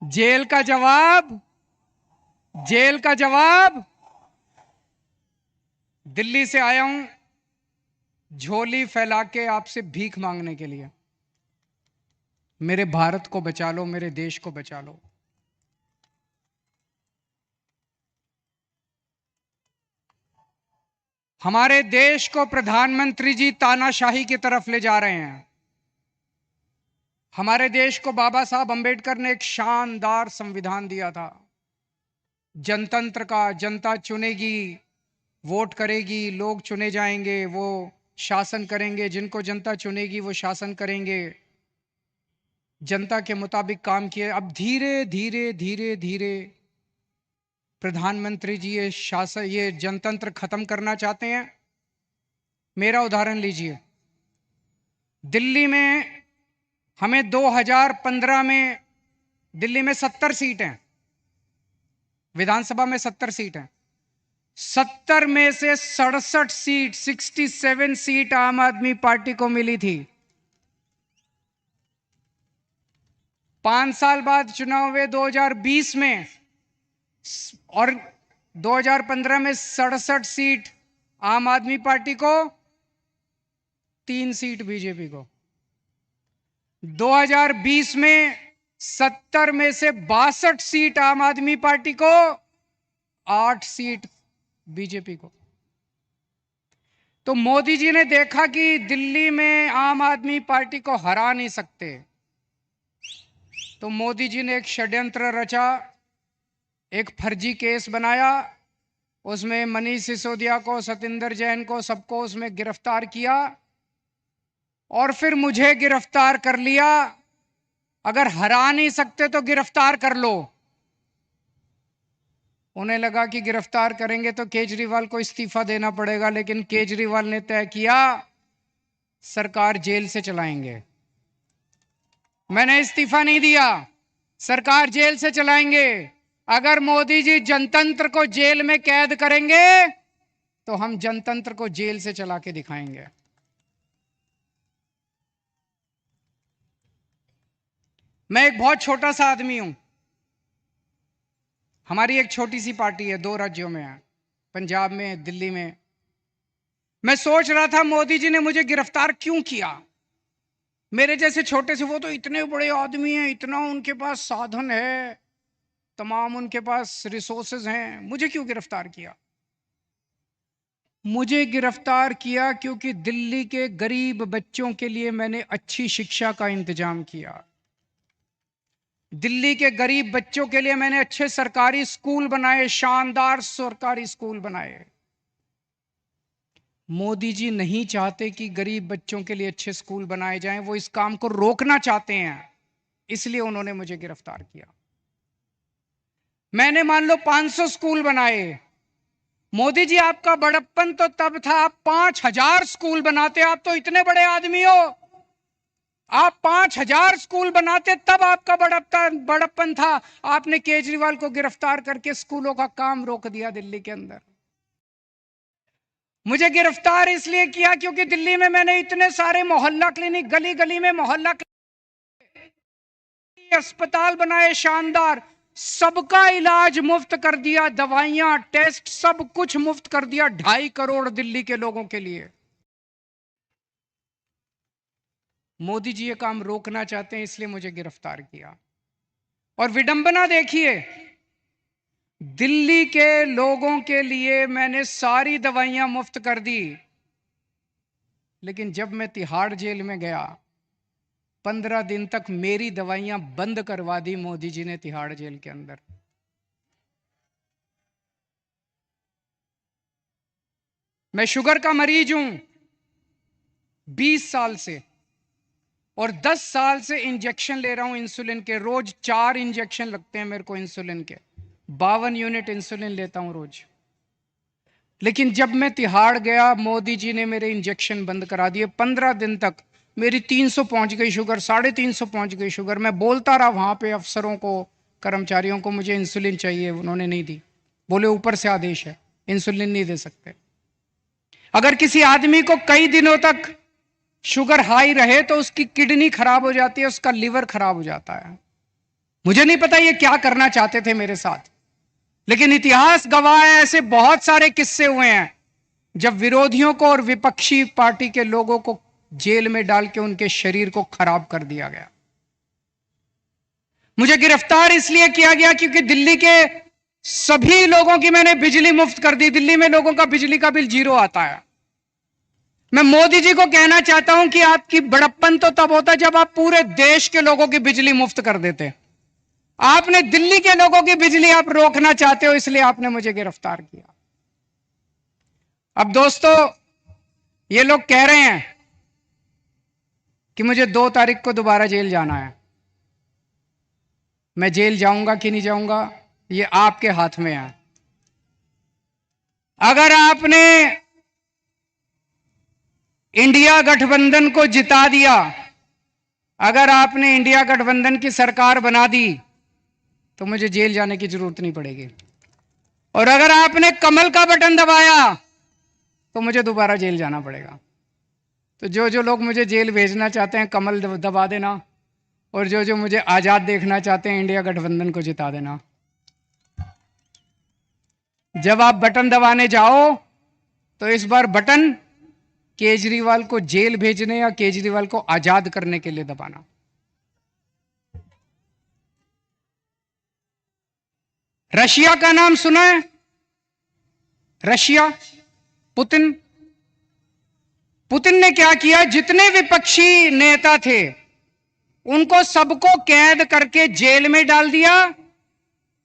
Jail का जवाब, jail का जवाब। दिल्ली से आया हूं झोली फैला के आपसे भीख मांगने के लिए। मेरे भारत को बचा लो, मेरे देश को बचा लो। हमारे देश को प्रधानमंत्री जी तानाशाही की तरफ ले जा रहे हैं। हमारे देश को बाबा साहब अंबेडकर ने एक शानदार संविधान दिया था, जनतंत्र का। जनता चुनेगी, वोट करेगी, लोग चुने जाएंगे, वो शासन करेंगे। जिनको जनता चुनेगी वो शासन करेंगे। जनता के मुताबिक काम किए। अब धीरे धीरे धीरे धीरे प्रधानमंत्री जी ये शासन, ये जनतंत्र खत्म करना चाहते हैं। मेरा उदाहरण लीजिए। दिल्ली में हमें 2015 में दिल्ली में 70 सीट हैं, विधानसभा में 70 सीट हैं। 70 में से 67 सीट, 67 सीट आम आदमी पार्टी को मिली थी। 5 साल बाद चुनाव हुए 2020 में, और 2015 में 67 सीट आम आदमी पार्टी को, 3 सीट बीजेपी को। 2020 में 70 में से 62 सीट आम आदमी पार्टी को, 8 सीट बीजेपी को। तो मोदी जी ने देखा कि दिल्ली में आम आदमी पार्टी को हरा नहीं सकते, तो मोदी जी ने एक षड्यंत्र रचा, एक फर्जी केस बनाया। उसमें मनीष सिसोदिया को, सतिंदर जैन को, सबको उसमें गिरफ्तार किया और फिर मुझे गिरफ्तार कर लिया। अगर हरा नहीं सकते तो गिरफ्तार कर लो। उन्हें लगा कि गिरफ्तार करेंगे तो केजरीवाल को इस्तीफा देना पड़ेगा, लेकिन केजरीवाल ने तय किया सरकार जेल से चलाएंगे। मैंने इस्तीफा नहीं दिया, सरकार जेल से चलाएंगे। अगर मोदी जी जनतंत्र को जेल में कैद करेंगे तो हम जनतंत्र को जेल से चला के दिखाएंगे। मैं एक बहुत छोटा सा आदमी हूं। हमारी एक छोटी सी पार्टी है, 2 राज्यों में है, पंजाब में, दिल्ली में। मैं सोच रहा था मोदी जी ने मुझे गिरफ्तार क्यों किया। मेरे जैसे छोटे से, वो तो इतने बड़े आदमी हैं, इतना उनके पास साधन है, तमाम उनके पास रिसोर्सेज हैं, मुझे क्यों गिरफ्तार किया। मुझे गिरफ्तार किया क्योंकि दिल्ली के गरीब बच्चों के लिए मैंने अच्छी शिक्षा का इंतजाम किया। दिल्ली के गरीब बच्चों के लिए मैंने अच्छे सरकारी स्कूल बनाए, शानदार सरकारी स्कूल बनाए। मोदी जी नहीं चाहते कि गरीब बच्चों के लिए अच्छे स्कूल बनाए जाएं, वो इस काम को रोकना चाहते हैं, इसलिए उन्होंने मुझे गिरफ्तार किया। मैंने मान लो 500 स्कूल बनाए। मोदी जी आपका बड़प्पन तो तब था आप 5000 स्कूल बनाते। आप तो इतने बड़े आदमी हो, आप 5000 स्कूल बनाते तब आपका बड़प्पन था। आपने केजरीवाल को गिरफ्तार करके स्कूलों का काम रोक दिया दिल्ली के अंदर। मुझे गिरफ्तार इसलिए किया क्योंकि दिल्ली में मैंने इतने सारे मोहल्ला क्लिनिक, गली गली में मोहल्ला क्लिनिक, अस्पताल बनाए शानदार, सबका इलाज मुफ्त कर दिया, दवाइयां, टेस्ट, सब कुछ मुफ्त कर दिया 2.5 करोड़ दिल्ली के लोगों के लिए। मोदी जी ये काम रोकना चाहते हैं, इसलिए मुझे गिरफ्तार किया। और विडंबना देखिए, दिल्ली के लोगों के लिए मैंने सारी दवाइयां मुफ्त कर दी, लेकिन जब मैं तिहाड़ जेल में गया 15 दिन तक मेरी दवाइयां बंद करवा दी मोदी जी ने तिहाड़ जेल के अंदर। मैं शुगर का मरीज हूं 20 साल से, और 10 साल से इंजेक्शन ले रहा हूं इंसुलिन के। रोज 4 इंजेक्शन लगते हैं मेरे को इंसुलिन के, 52 यूनिट इंसुलिन लेता हूं रोज। लेकिन जब मैं तिहाड़ गया, मोदी जी ने मेरे इंजेक्शन बंद करा दिए। 15 दिन तक मेरी 300 पहुंच गई शुगर, 350 पहुंच गई शुगर। मैं बोलता रहा वहां पे अफसरों को, कर्मचारियों को, मुझे इंसुलिन चाहिए, उन्होंने नहीं दी। बोले ऊपर से आदेश है, इंसुलिन नहीं दे सकते। अगर किसी आदमी को कई दिनों तक शुगर हाई रहे तो उसकी किडनी खराब हो जाती है, उसका लिवर खराब हो जाता है। मुझे नहीं पता ये क्या करना चाहते थे मेरे साथ, लेकिन इतिहास गवाह है, ऐसे बहुत सारे किस्से हुए हैं जब विरोधियों को और विपक्षी पार्टी के लोगों को जेल में डाल के उनके शरीर को खराब कर दिया गया। मुझे गिरफ्तार इसलिए किया गया क्योंकि दिल्ली के सभी लोगों की मैंने बिजली मुफ्त कर दी। दिल्ली में लोगों का बिजली का बिल 0 आता है। मैं मोदी जी को कहना चाहता हूं कि आपकी बड़प्पन तो तब होता जब आप पूरे देश के लोगों की बिजली मुफ्त कर देते। आपने दिल्ली के लोगों की बिजली आप रोकना चाहते हो, इसलिए आपने मुझे गिरफ्तार किया। अब दोस्तों, ये लोग कह रहे हैं कि मुझे 2 तारीख को दोबारा जेल जाना है। मैं जेल जाऊंगा कि नहीं जाऊंगा, ये आपके हाथ में है। अगर आपने इंडिया गठबंधन को जिता दिया, अगर आपने इंडिया गठबंधन की सरकार बना दी, तो मुझे जेल जाने की जरूरत नहीं पड़ेगी। और अगर आपने कमल का बटन दबाया तो मुझे दोबारा जेल जाना पड़ेगा। तो जो लोग मुझे जेल भेजना चाहते हैं, कमल दबा देना, और जो मुझे आजाद देखना चाहते हैं, इंडिया गठबंधन को जिता देना। जब आप बटन दबाने जाओ तो इस बार बटन केजरीवाल को जेल भेजने या केजरीवाल को आजाद करने के लिए दबाना। रशिया का नाम सुना है? रशिया, पुतिन ने क्या किया? जितने विपक्षी नेता थे उनको सबको कैद करके जेल में डाल दिया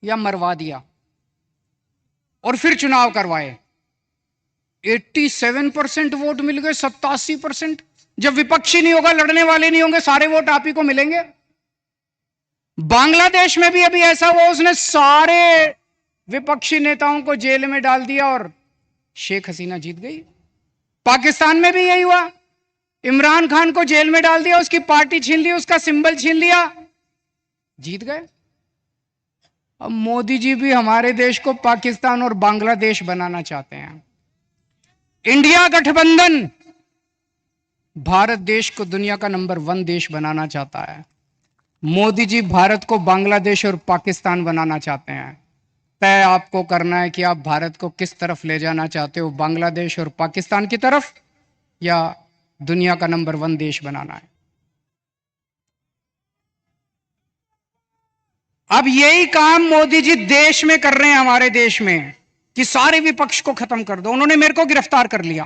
या मरवा दिया, और फिर चुनाव करवाए। 87% वोट मिल गए, 87%। जब विपक्षी नहीं होगा, लड़ने वाले नहीं होंगे, सारे वोट आप ही को मिलेंगे। बांग्लादेश में भी अभी ऐसा हुआ, उसने सारे विपक्षी नेताओं को जेल में डाल दिया और शेख हसीना जीत गई। पाकिस्तान में भी यही हुआ, इमरान खान को जेल में डाल दिया, उसकी पार्टी छीन ली, उसका सिंबल छीन लिया, जीत गए। अब मोदी जी भी हमारे देश को पाकिस्तान और बांग्लादेश बनाना चाहते हैं। इंडिया गठबंधन भारत देश को दुनिया का नंबर 1 देश बनाना चाहता है। मोदी जी भारत को बांग्लादेश और पाकिस्तान बनाना चाहते हैं। तय आपको करना है कि आप भारत को किस तरफ ले जाना चाहते हो, बांग्लादेश और पाकिस्तान की तरफ, या दुनिया का नंबर 1 देश बनाना है। अब यही काम मोदी जी देश में कर रहे हैं, हमारे देश में, कि सारे विपक्ष को खत्म कर दो। उन्होंने मेरे को गिरफ्तार कर लिया,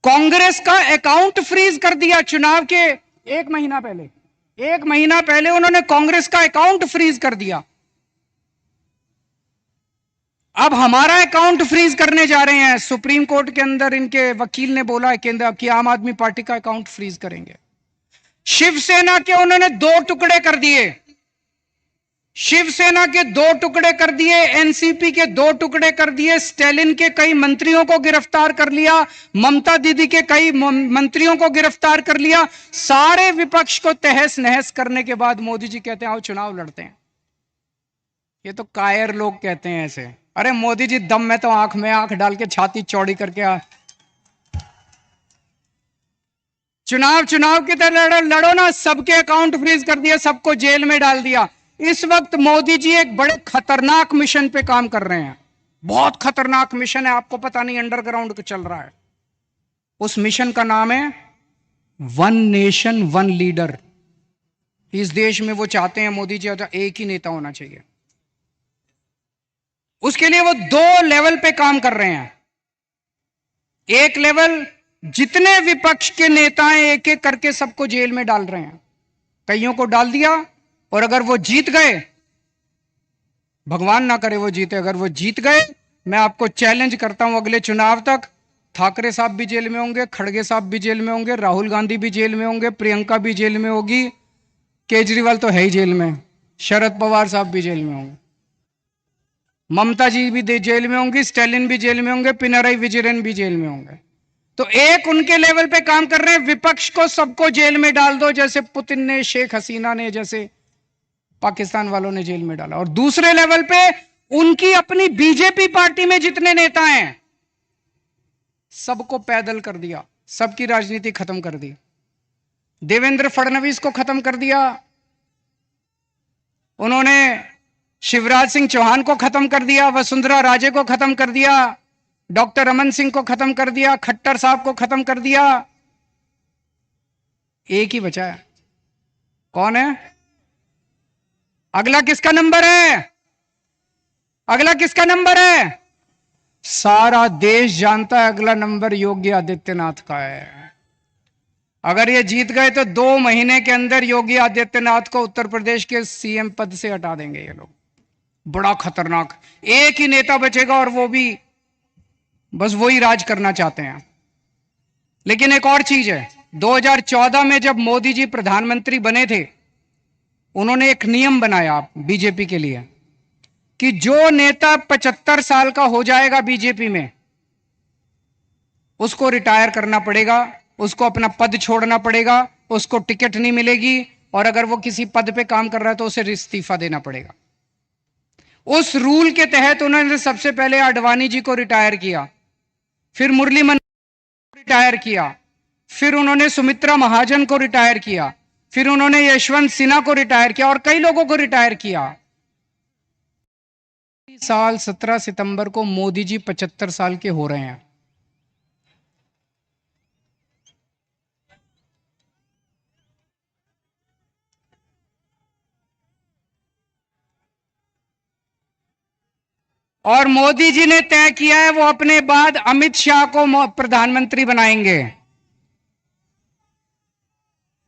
कांग्रेस का अकाउंट फ्रीज कर दिया। चुनाव के 1 महीना पहले उन्होंने कांग्रेस का अकाउंट फ्रीज कर दिया। अब हमारा अकाउंट फ्रीज करने जा रहे हैं। सुप्रीम कोर्ट के अंदर इनके वकील ने बोला है केंद्र की आम आदमी पार्टी का अकाउंट फ्रीज करेंगे। शिवसेना के उन्होंने 2 टुकड़े कर दिए, शिवसेना के 2 टुकड़े कर दिए, एनसीपी के 2 टुकड़े कर दिए, स्टैलिन के कई मंत्रियों को गिरफ्तार कर लिया, ममता दीदी के कई मंत्रियों को गिरफ्तार कर लिया। सारे विपक्ष को तहस नहस करने के बाद मोदी जी कहते हैं आओ चुनाव लड़ते हैं। ये तो कायर लोग कहते हैं ऐसे। अरे मोदी जी, दम में तो आंख में आंख डाल के छाती चौड़ी करके चुनाव की तरह लड़ो ना। सबके अकाउंट फ्रीज कर दिया, सबको जेल में डाल दिया। इस वक्त मोदी जी एक बड़े खतरनाक मिशन पे काम कर रहे हैं। बहुत खतरनाक मिशन है, आपको पता नहीं, अंडरग्राउंड चल रहा है। उस मिशन का नाम है 1 नेशन 1 लीडर। इस देश में वो चाहते हैं मोदी जी एक ही नेता होना चाहिए। उसके लिए वो 2 लेवल पे काम कर रहे हैं। एक लेवल, जितने विपक्ष के नेता हैं एक एक करके सबको जेल में डाल रहे हैं। कईयों को डाल दिया, और अगर वो जीत गए, भगवान ना करे वो जीते, अगर वो जीत गए, मैं आपको चैलेंज करता हूं अगले चुनाव तक ठाकरे साहब भी जेल में होंगे, खड़गे साहब भी जेल में होंगे, राहुल गांधी भी जेल में होंगे, प्रियंका भी जेल में होगी, केजरीवाल तो है ही जेल में, शरद पवार साहब भी जेल में होंगे, ममता जी भी जेल में होंगी, स्टैलिन भी जेल में होंगे, पिनराई विजयन भी जेल में होंगे। तो एक उनके लेवल पे काम कर रहे हैं, विपक्ष को सबको जेल में डाल दो, जैसे पुतिन ने, शेख हसीना ने, जैसे पाकिस्तान वालों ने जेल में डाला। और दूसरे लेवल पे उनकी अपनी बीजेपी पार्टी में जितने नेता हैं सबको पैदल कर दिया, सबकी राजनीति खत्म कर दी। देवेंद्र फडणवीस को खत्म कर दिया, उन्होंने शिवराज सिंह चौहान को खत्म कर दिया, वसुंधरा राजे को खत्म कर दिया, डॉक्टर रमन सिंह को खत्म कर दिया, खट्टर साहब को खत्म कर दिया। एक ही बचा है। कौन है? अगला किसका नंबर है? अगला किसका नंबर है? सारा देश जानता है अगला नंबर योगी आदित्यनाथ का है। अगर ये जीत गए तो 2 महीने के अंदर योगी आदित्यनाथ को उत्तर प्रदेश के सीएम पद से हटा देंगे ये लोग। बड़ा खतरनाक। एक ही नेता बचेगा और वो भी बस वही राज करना चाहते हैं। लेकिन एक और चीज है, 2014 में जब मोदी जी प्रधानमंत्री बने थे, उन्होंने एक नियम बनाया बीजेपी के लिए कि जो नेता 75 साल का हो जाएगा बीजेपी में, उसको रिटायर करना पड़ेगा, उसको अपना पद छोड़ना पड़ेगा, उसको टिकट नहीं मिलेगी, और अगर वो किसी पद पे काम कर रहा है तो उसे इस्तीफा देना पड़ेगा। उस रूल के तहत उन्होंने सबसे पहले आडवाणी जी को रिटायर किया, फिर मुरली मनोहर को रिटायर किया, फिर उन्होंने सुमित्रा महाजन को रिटायर किया, फिर उन्होंने यशवंत सिन्हा को रिटायर किया और कई लोगों को रिटायर किया। साल 17 सितंबर को मोदी जी 75 साल के हो रहे हैं। और मोदी जी ने तय किया है वो अपने बाद अमित शाह को प्रधानमंत्री बनाएंगे।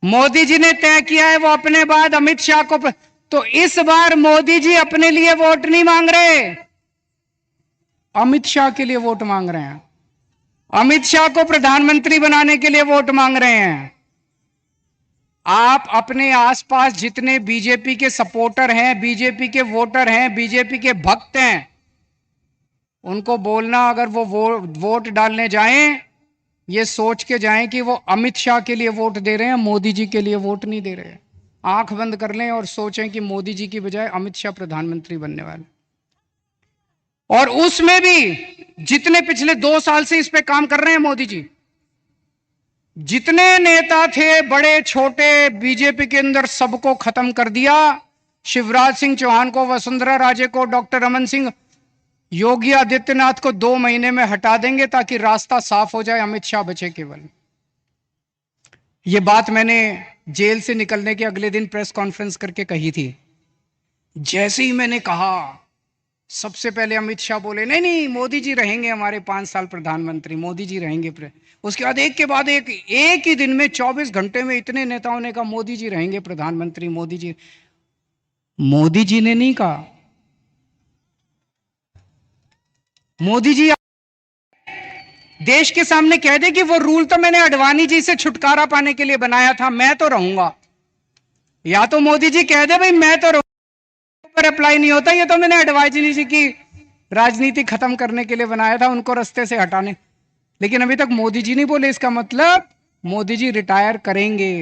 मोदी जी ने तय किया है वो अपने बाद अमित शाह को तो इस बार मोदी जी अपने लिए वोट नहीं मांग रहे, अमित शाह के लिए वोट मांग रहे हैं। अमित शाह को प्रधानमंत्री बनाने के लिए वोट मांग रहे हैं। आप अपने आसपास जितने बीजेपी के सपोर्टर हैं, बीजेपी के वोटर हैं, बीजेपी के भक्त हैं, उनको बोलना अगर वो वोट डालने जाएं, ये सोच के जाएं कि वो अमित शाह के लिए वोट दे रहे हैं, मोदी जी के लिए वोट नहीं दे रहे। आंख बंद कर लें और सोचें कि मोदी जी की बजाय अमित शाह प्रधानमंत्री बनने वाले। और उसमें भी जितने पिछले 2 साल से इस पे काम कर रहे हैं मोदी जी, जितने नेता थे बड़े छोटे बीजेपी के अंदर, सबको खत्म कर दिया। शिवराज सिंह चौहान को, वसुंधरा राजे को, डॉक्टर रमन सिंह, योगी आदित्यनाथ को 2 महीने में हटा देंगे ताकि रास्ता साफ हो जाए, अमित शाह बचे केवल। यह बात मैंने जेल से निकलने के अगले दिन प्रेस कॉन्फ्रेंस करके कही थी। जैसे ही मैंने कहा, सबसे पहले अमित शाह बोले नहीं नहीं मोदी जी रहेंगे हमारे 5 साल प्रधानमंत्री, मोदी जी रहेंगे। उसके बाद एक के बाद एक ही दिन में 24 घंटे में इतने नेताओं ने कहा मोदी जी रहेंगे प्रधानमंत्री, मोदी जी। मोदी जी ने नहीं कहा, मोदी जी देश के सामने कह दे कि वो रूल तो मैंने आडवाणी जी से छुटकारा पाने के लिए बनाया था, मैं तो रहूंगा। या तो मोदी जी कह दे भाई मैं तो पर अप्लाई नहीं होता, ये तो मैंने आडवाणी जी की राजनीति खत्म करने के लिए बनाया था, उनको रास्ते से हटाने। लेकिन अभी तक मोदी जी नहीं बोले। इसका मतलब मोदी जी रिटायर करेंगे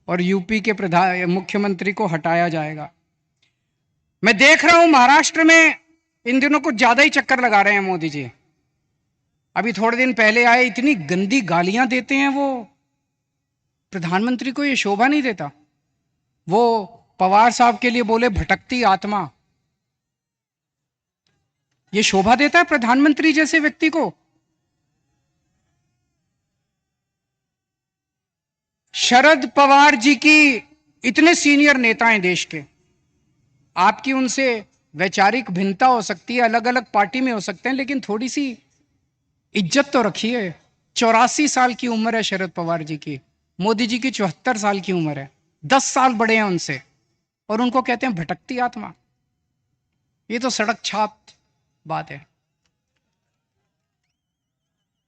और यूपी के मुख्यमंत्री को हटाया जाएगा। मैं देख रहा हूं महाराष्ट्र में इन दिनों कुछ ज्यादा ही चक्कर लगा रहे हैं मोदी जी। अभी थोड़े दिन पहले आए, इतनी गंदी गालियां देते हैं वो, प्रधानमंत्री को ये शोभा नहीं देता। वो पवार साहब के लिए बोले भटकती आत्मा, ये शोभा देता है प्रधानमंत्री जैसे व्यक्ति को? शरद पवार जी की इतने सीनियर नेता हैं देश के, आपकी उनसे वैचारिक भिन्नता हो सकती है, अलग अलग पार्टी में हो सकते हैं, लेकिन थोड़ी सी इज्जत तो रखिए। 84 साल की उम्र है शरद पवार जी की, मोदी जी की 74 साल की उम्र है, 10 साल बड़े हैं उनसे, और उनको कहते हैं भटकती आत्मा। ये तो सड़क छाप बात है।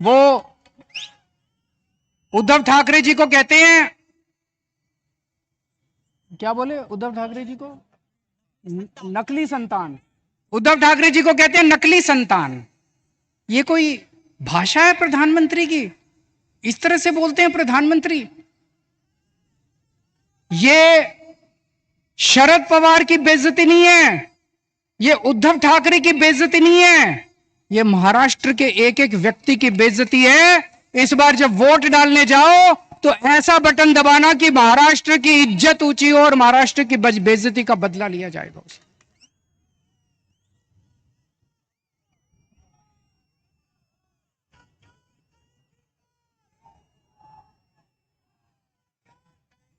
वो उद्धव ठाकरे जी को कहते हैं, क्या बोले उद्धव ठाकरे जी को? नकली संतान। उद्धव ठाकरे जी को कहते हैं नकली संतान। ये कोई भाषा है प्रधानमंत्री की? इस तरह से बोलते हैं प्रधानमंत्री? ये शरद पवार की बेइज्जती नहीं है, ये उद्धव ठाकरे की बेइज्जती नहीं है, ये महाराष्ट्र के एक एक व्यक्ति की बेइज्जती है। इस बार जब वोट डालने जाओ तो ऐसा बटन दबाना कि महाराष्ट्र की इज्जत ऊंची हो और महाराष्ट्र की बेइज्जती का बदला लिया जाएगा उसे।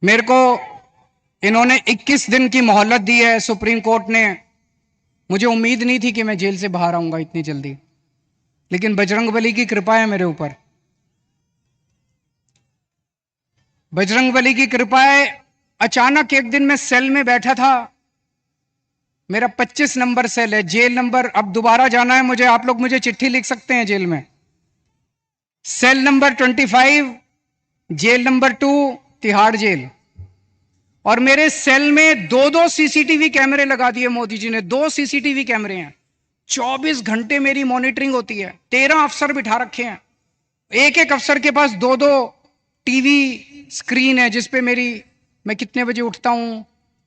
मेरे को इन्होंने 21 दिन की मोहलत दी है सुप्रीम कोर्ट ने। मुझे उम्मीद नहीं थी कि मैं जेल से बाहर आऊंगा इतनी जल्दी, लेकिन बजरंगबली की कृपा है मेरे ऊपर। बजरंगबली की कृपा है। अचानक एक दिन मैं सेल में बैठा था, मेरा 25 नंबर सेल है, जेल नंबर, अब दोबारा जाना है मुझे, आप लोग मुझे चिट्ठी लिख सकते हैं जेल में। Cell number 25, jail number 2, Tihar jail. और मेरे सेल में 2-2 सीसीटीवी कैमरे लगा दिए मोदी जी ने। 2 सीसीटीवी कैमरे हैं, 24 घंटे मेरी मॉनिटरिंग होती है। 13 अफसर बिठा रखे हैं, एक एक अफसर के पास 2-2 टीवी स्क्रीन है जिसपे मैं कितने बजे उठता हूं,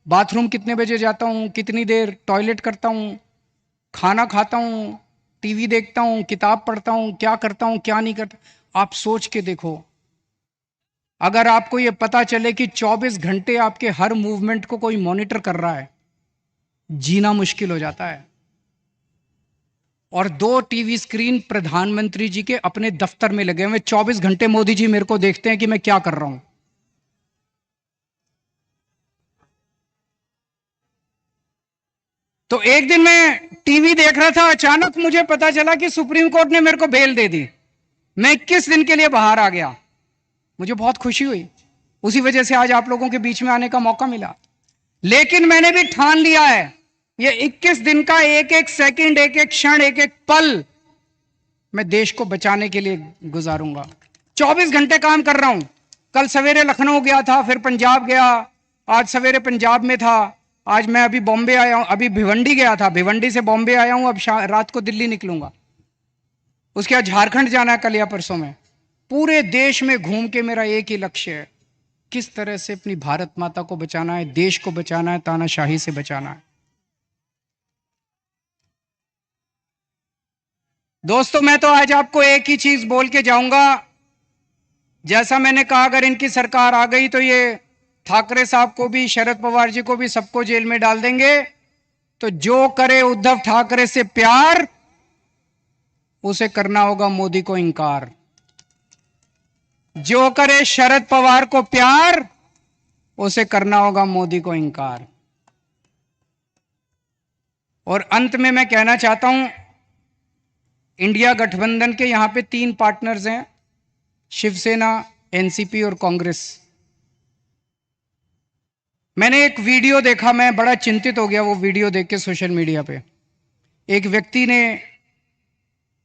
बाथरूम कितने बजे जाता हूं, कितनी देर टॉयलेट करता हूं, खाना खाता हूं, टीवी देखता हूं, किताब पढ़ता हूं, क्या करता हूं क्या नहीं करता। आप सोच के देखो, अगर आपको यह पता चले कि 24 घंटे आपके हर मूवमेंट को कोई मॉनिटर कर रहा है, जीना मुश्किल हो जाता है। और 2 टीवी स्क्रीन प्रधानमंत्री जी के अपने दफ्तर में लगे हुए, 24 घंटे मोदी जी मेरे को देखते हैं कि मैं क्या कर रहा हूं। तो एक दिन मैं टीवी देख रहा था, अचानक मुझे पता चला कि सुप्रीम कोर्ट ने मेरे को बेल दे दी। मैं 21 दिन के लिए बाहर आ गया। मुझे बहुत खुशी हुई, उसी वजह से आज आप लोगों के बीच में आने का मौका मिला। लेकिन मैंने भी ठान लिया है, ये 21 दिन का एक एक सेकंड, एक एक क्षण, एक एक पल मैं देश को बचाने के लिए गुजारूंगा। 24 घंटे काम कर रहा हूं। कल सवेरे लखनऊ गया था, फिर पंजाब गया, आज सवेरे पंजाब में था, आज मैं अभी बॉम्बे आया हूं, अभी भिवंडी गया था, भिवंडी से बॉम्बे आया हूं, अब रात को दिल्ली निकलूंगा। उसके बाद झारखंड जाना है कल या परसों में। पूरे देश में घूम के मेरा एक ही लक्ष्य है, किस तरह से अपनी भारत माता को बचाना है, देश को बचाना है, तानाशाही से बचाना है। दोस्तों, मैं तो आज आपको एक ही चीज बोल के जाऊंगा। जैसा मैंने कहा, अगर इनकी सरकार आ गई तो ये ठाकरे साहब को भी, शरद पवार जी को भी, सबको जेल में डाल देंगे। तो जो करे उद्धव ठाकरे से प्यार, उसे करना होगा मोदी को इंकार। जो करे शरद पवार को प्यार, उसे करना होगा मोदी को इंकार। और अंत में मैं कहना चाहता हूं, इंडिया गठबंधन के यहां पे 3 पार्टनर्स हैं, शिवसेना, एनसीपी और कांग्रेस। मैंने एक वीडियो देखा, मैं बड़ा चिंतित हो गया वो वीडियो देख के सोशल मीडिया पे। एक व्यक्ति ने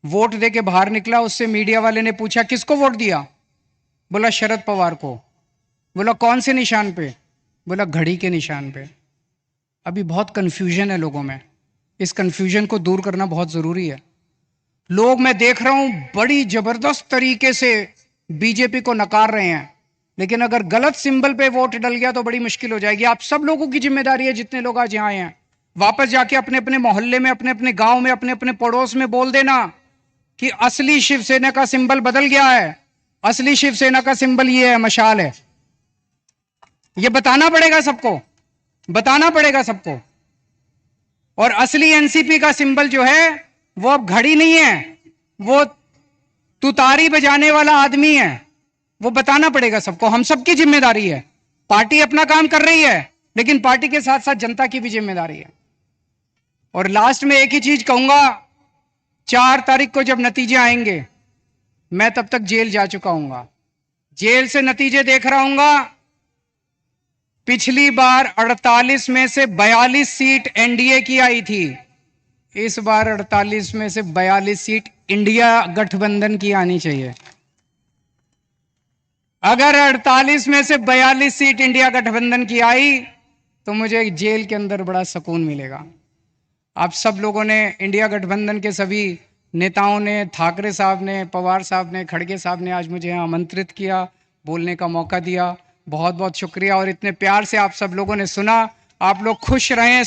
वोट दे के बाहर निकला, उससे मीडिया वाले ने पूछा किसको वोट दिया? बोला शरद पवार को। बोला कौन से निशान पे? बोला घड़ी के निशान पे। अभी बहुत कंफ्यूजन है लोगों में, इस कंफ्यूजन को दूर करना बहुत जरूरी है। लोग, मैं देख रहा हूं, बड़ी जबरदस्त तरीके से बीजेपी को नकार रहे हैं, लेकिन अगर गलत सिंबल पे वोट डल गया तो बड़ी मुश्किल हो जाएगी। आप सब लोगों की जिम्मेदारी है, जितने लोग आज यहां आए हैं, वापस जाके अपने अपने मोहल्ले में, अपने अपने गांव में, अपने अपने पड़ोस में बोल देना कि असली शिवसेना का सिंबल बदल गया है, असली शिवसेना का सिंबल ये है, मशाल है। ये बताना पड़ेगा सबको, बताना पड़ेगा सबको। और असली एनसीपी का सिंबल जो है वो अब घड़ी नहीं है, वो तुतारी बजाने वाला आदमी है। वो बताना पड़ेगा सबको, हम सबकी जिम्मेदारी है। पार्टी अपना काम कर रही है, लेकिन पार्टी के साथ साथ जनता की भी जिम्मेदारी है। और लास्ट में एक ही चीज कहूंगा, 4 तारीख को जब नतीजे आएंगे, मैं तब तक जेल जा चुका हूंगा, जेल से नतीजे देख रहा हूंगा। पिछली बार 48 में से 42 सीट एनडीए की आई थी, इस बार 48 में से 42 सीट इंडिया गठबंधन की आनी चाहिए। अगर 48 में से 42 सीट इंडिया गठबंधन की आई तो मुझे जेल के अंदर बड़ा सुकून मिलेगा। आप सब लोगों ने, इंडिया गठबंधन के सभी नेताओं ने, ठाकरे साहब ने, पवार साहब ने, खड़गे साहब ने आज मुझे आमंत्रित किया, बोलने का मौका दिया। बहुत बहुत शुक्रिया। और इतने प्यार से आप सब लोगों ने सुना। आप लोग खुश रहें।